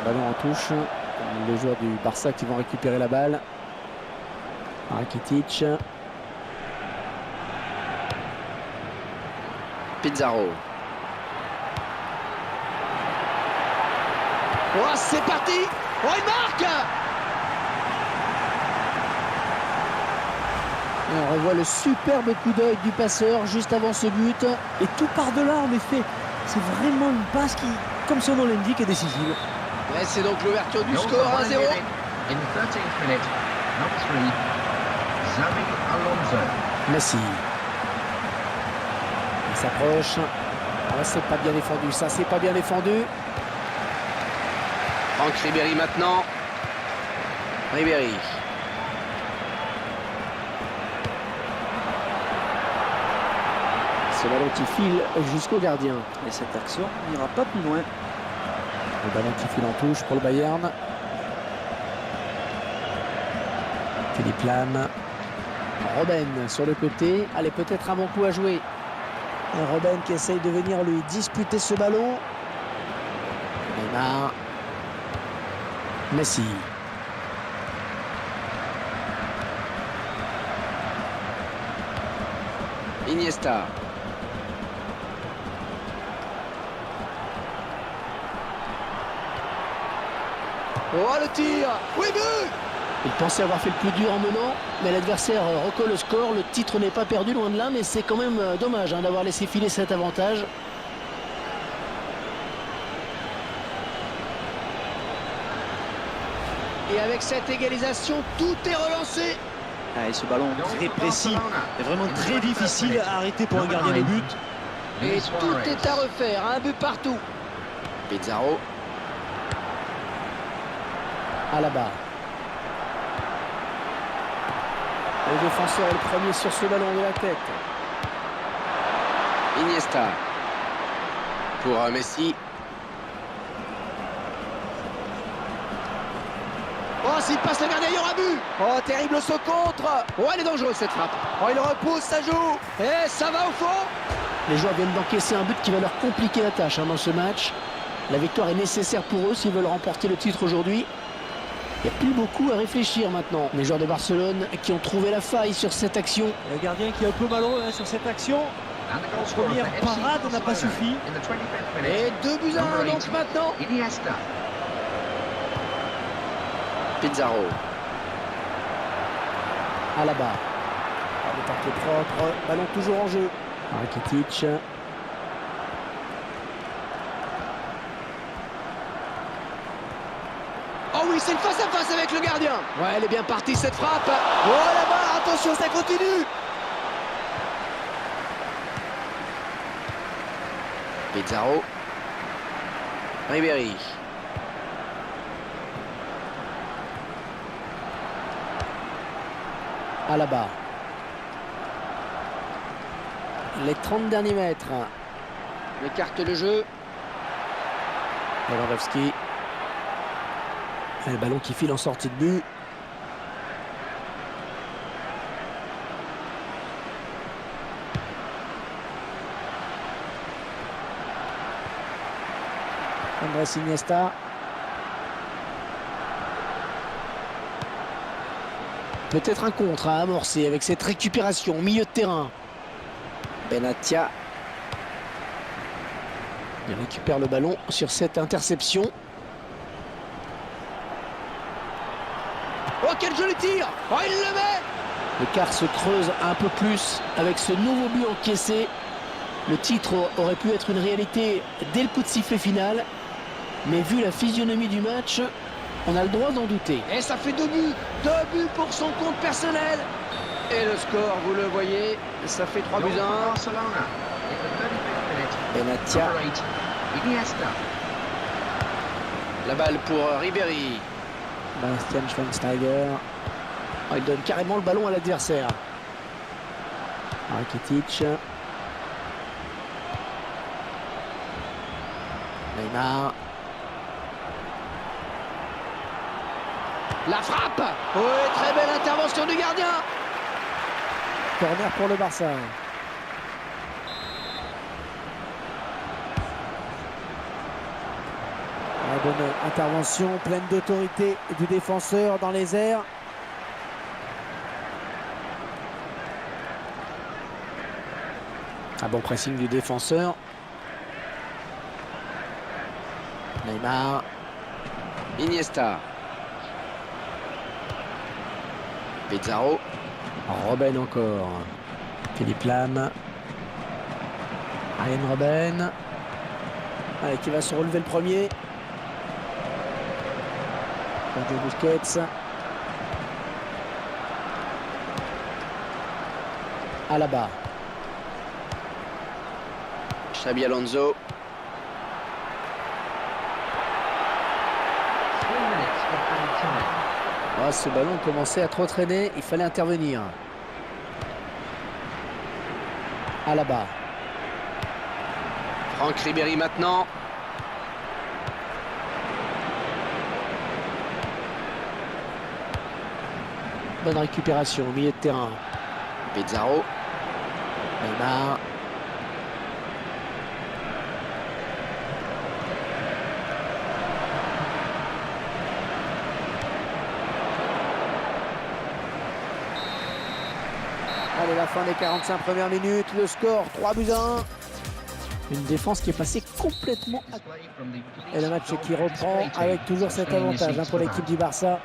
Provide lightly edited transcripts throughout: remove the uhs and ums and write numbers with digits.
Ballon en touche. Les joueurs du Barça qui vont récupérer la balle. Rakitic. Pizarro. Oh, c'est parti! Oh, il marque! Et on revoit le superbe coup d'œil du passeur juste avant ce but. Et tout part de là, en effet. C'est vraiment une passe qui, comme son nom l'indique, est décisive. Ouais, c'est donc l'ouverture du score 1-0. In 13th minute, number 3, Xavi Alonso. Messi. Il s'approche. Ah, c'est pas bien défendu, ça, c'est pas bien défendu. Franck Ribéry maintenant. Ribéry. Ce ballon qui file jusqu'au gardien. Et cette action n'ira pas plus loin. Le ballon qui file en touche pour le Bayern. Philippe Lam. Robben sur le côté. Allez, peut-être un bon coup à jouer. Et Robben qui essaye de venir lui disputer ce ballon. Neymar. Messi. Iniesta. Oh, le tir! Oui, but! Il pensait avoir fait le plus dur en menant, mais l'adversaire recolle le score. Le titre n'est pas perdu, loin de là, mais c'est quand même dommage d'avoir laissé filer cet avantage. Et avec cette égalisation, tout est relancé. Ah, et ce ballon très précis est vraiment très difficile à arrêter pour un gardien de but. Et tout est à refaire, un but partout. Pizarro. Alaba. Le défenseur est le premier sur ce ballon de la tête. Iniesta. Pour Messi. Oh, s'il passe le gardien, il y aura but. Oh, terrible saut contre. Oh, elle est dangereuse cette frappe. Oh, il repousse, ça joue. Et ça va au fond. Les joueurs viennent d'encaisser un but qui va leur compliquer la tâche dans ce match. La victoire est nécessaire pour eux s'ils veulent remporter le titre aujourd'hui. Il n'y a plus beaucoup à réfléchir maintenant. Les joueurs de Barcelone qui ont trouvé la faille sur cette action. Le gardien qui est un peu malheureux sur cette action. And the goal La scorer première for FC parade n'a pas Barcelona suffi. in the 25th Et minute. 2 buts à 1 Number donc 8, maintenant. Iniesta. Pizarro. Alaba. Le parquet propre. Ballon toujours en jeu. Rakitic. Oh oui, c'est le face-à-face avec le gardien. Ouais, elle est bien partie cette frappe. Oh là-bas, attention, ça continue. Pizarro. Ribéry. Alaba. Les 30 derniers mètres. Écarte le jeu. Lewandowski. Et le ballon qui file en sortie de but. Andrés Iniesta. Peut-être un contre à amorcer avec cette récupération au milieu de terrain. Benatia. Il récupère le ballon sur cette interception. Oh, quel joli tir. Oh, il le met. L'écart se creuse un peu plus avec ce nouveau but encaissé. Le titre aurait pu être une réalité dès le coup de sifflet final. Mais vu la physionomie du match, on a le droit d'en douter. Et ça fait 2 buts. 2 buts pour son compte personnel. Et le score, vous le voyez, ça fait 3 buts Goal à for 1. Barcelona in the 35th minute. Benatia. Number 8, Iniesta. La balle pour Ribéry. Bastian Schweinsteiger. Oh, il donne carrément le ballon à l'adversaire. Rakitic. Neymar. La frappe. Oui, très belle intervention du gardien. Corner pour le Barça. bonne intervention, pleine d'autorité du défenseur dans les airs. Un bon pressing du défenseur. Neymar. Iniesta. Pizarro. Robben encore. Philippe Lam. Arjen Robben. Allez, qui va se relever le premier. Sergio Busquets. Alaba. Xabi Alonso. 3 minutes for added time. Oh, ce ballon commençait à trop traîner, il fallait intervenir. Alaba. Franck Ribéry maintenant. Bonne récupération au milieu de terrain. Pizarro. Neymar. Allez, la fin des 45 premières minutes, le score 3-1. Une défense qui est passée complètement à... Et le match qui reprend avec toujours cet avantage pour l'équipe du Barça.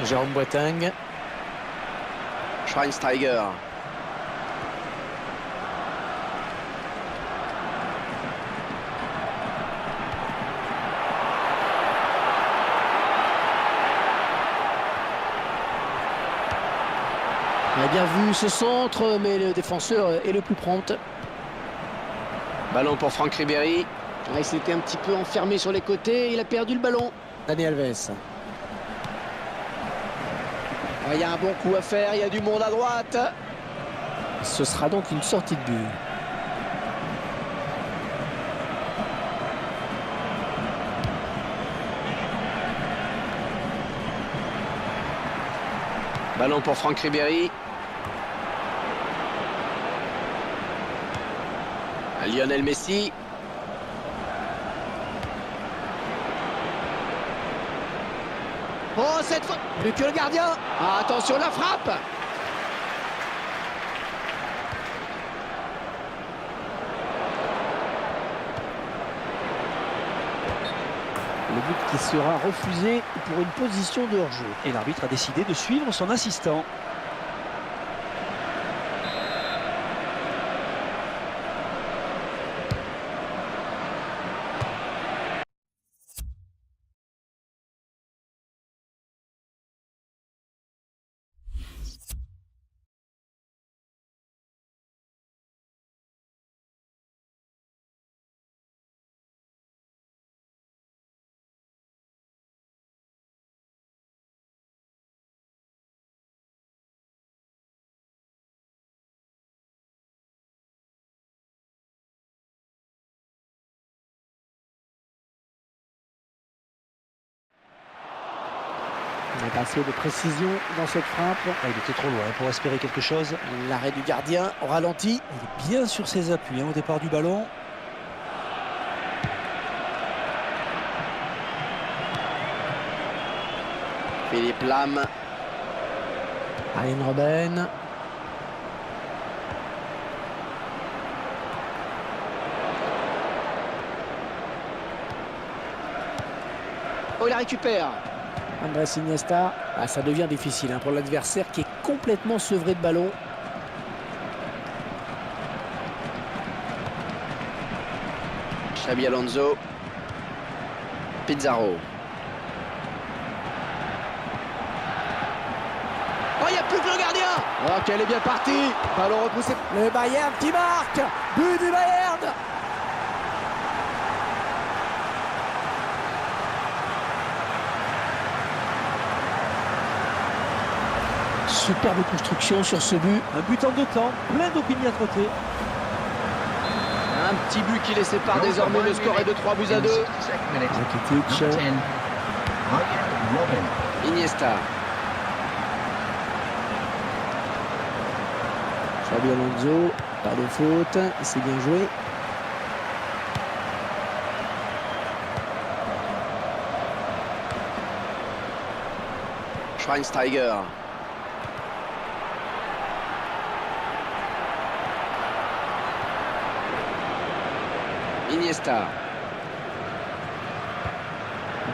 Jérôme Boateng. Schweinsteiger. On a bien vu ce centre, mais le défenseur est le plus prompt. Ballon pour Franck Ribéry. Il s'était un petit peu enfermé sur les côtés, il a perdu le ballon. Dani Alves. Il y a un bon coup à faire, il y a du monde à droite. Ce sera donc une sortie de but. Ballon pour Franck Ribéry. Lionel Messi. Oh, cette fois, plus que le gardien. Ah, attention, la frappe. Le but qui sera refusé pour une position de hors-jeu. Et l'arbitre a décidé de suivre son assistant. Il est passé de précision dans cette frappe. Ah, il était trop loin pour espérer quelque chose. L'arrêt du gardien au ralenti. Il est bien sur ses appuis au départ du ballon. Philippe Lam. Arjen Robben. Oh, il la récupère. Andrés Iniesta. Ah, ça devient difficile pour l'adversaire qui est complètement sevré de ballon. Xabi Alonso. Pizarro. Oh, il n'y a plus que le gardien. Oh, qu'elle est bien partie. Ballon repoussé. Le Bayern qui marque. But du Bayern. Superbe construction sur ce but. Un but en 2 temps, plein d'opiniâtreté. Un petit but qui les sépare désormais. Le score est de 3-2. Rakitic. Iniesta. Xabi Alonso, pas de faute, c'est bien joué. Schweinsteiger. Iniesta.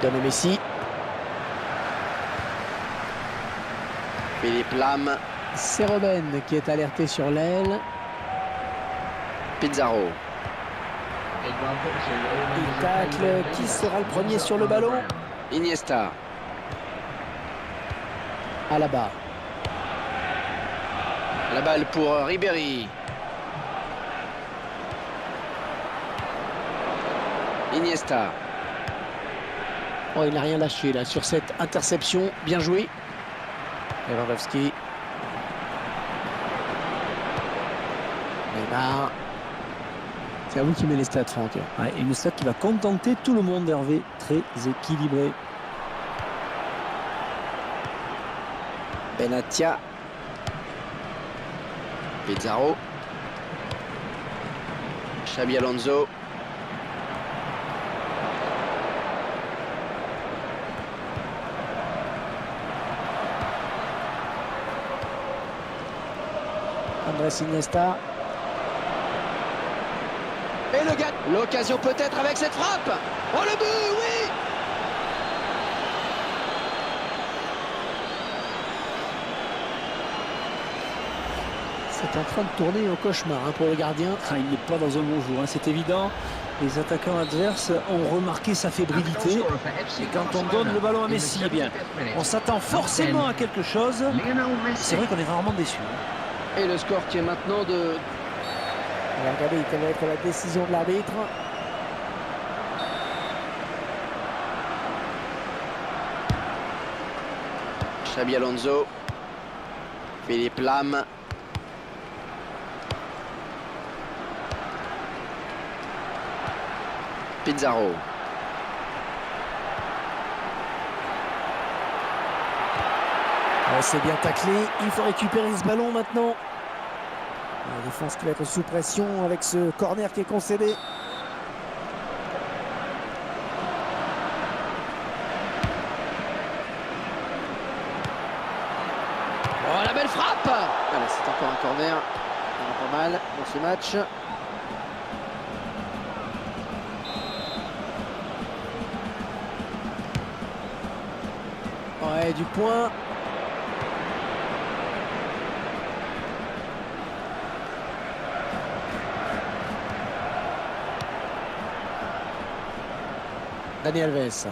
Donne à Messi. Philippe Lam. C'est Robben qui est alerté sur l'aile. Pizarro. Il tacle. Qui sera le premier sur le ballon? Iniesta. Alaba. La balle pour Ribéry. Iniesta. Oh, il n'a rien lâché là sur cette interception. Bien joué. Lewandowski. Neymar. C'est à vous qui met les stats, Franck. Ouais, une stat qui va contenter tout le monde, Hervé. Très équilibré. Benatia. Pizarro. Xabi Alonso. Andrés Iniesta. Et le gars. L'occasion peut-être avec cette frappe. Oh le but, oui. C'est en train de tourner au cauchemar pour le gardien. Ah, il n'est pas dans un bon jour, hein, c'est évident. Les attaquants adverses ont remarqué sa fébrilité. Et quand on donne le ballon à Messi, eh bien, on s'attend forcément à quelque chose. C'est vrai qu'on est rarement déçu. Et le score qui est maintenant de... On va regarder quelle va être la décision de l'arbitre. Xabi Alonso. Philippe Lam. Pizarro. C'est bien taclé. Il faut récupérer ce ballon maintenant. La défense qui va être sous pression avec ce corner qui est concédé. Oh la belle frappe. Voilà, c'est encore un corner. Il y en a pas mal dans ce match. Ouais, du point. Dani Alves.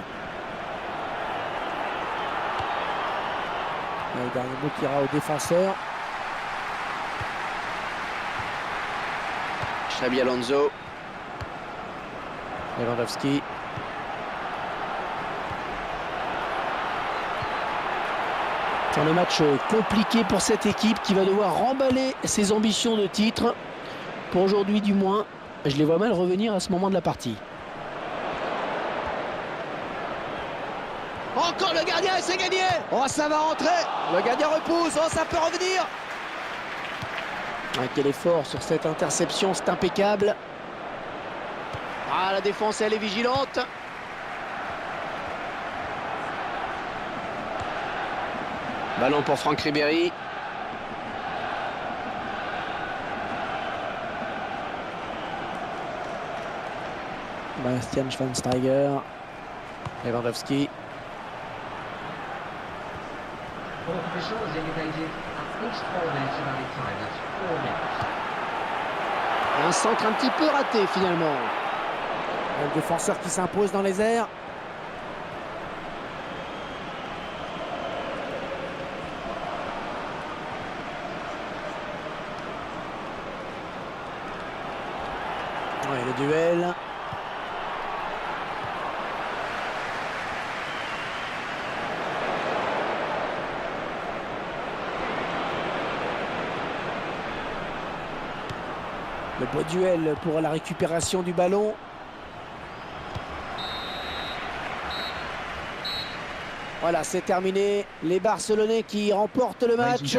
Le dernier mot qui ira au défenseur. Xabi Alonso. Lewandowski. C'est un match compliqué pour cette équipe qui va devoir remballer ses ambitions de titre. Pour aujourd'hui du moins, je les vois mal revenir à ce moment de la partie. Encore le gardien et c'est gagné. Oh ça va rentrer. Le gardien repousse. Oh ça peut revenir. Quel effort sur cette interception, c'est impeccable. Ah la défense elle est vigilante. Ballon pour Franck Ribéry. Bastian Schweinsteiger. Lewandowski. All officials indicated at least 4 minutes of added time. That's 4 minutes. Un centre un petit peu raté finalement. Le défenseur qui s'impose dans les airs. Ouais, le duel. Le beau duel pour la récupération du ballon. Voilà, c'est terminé. Les Barcelonais qui remportent le match.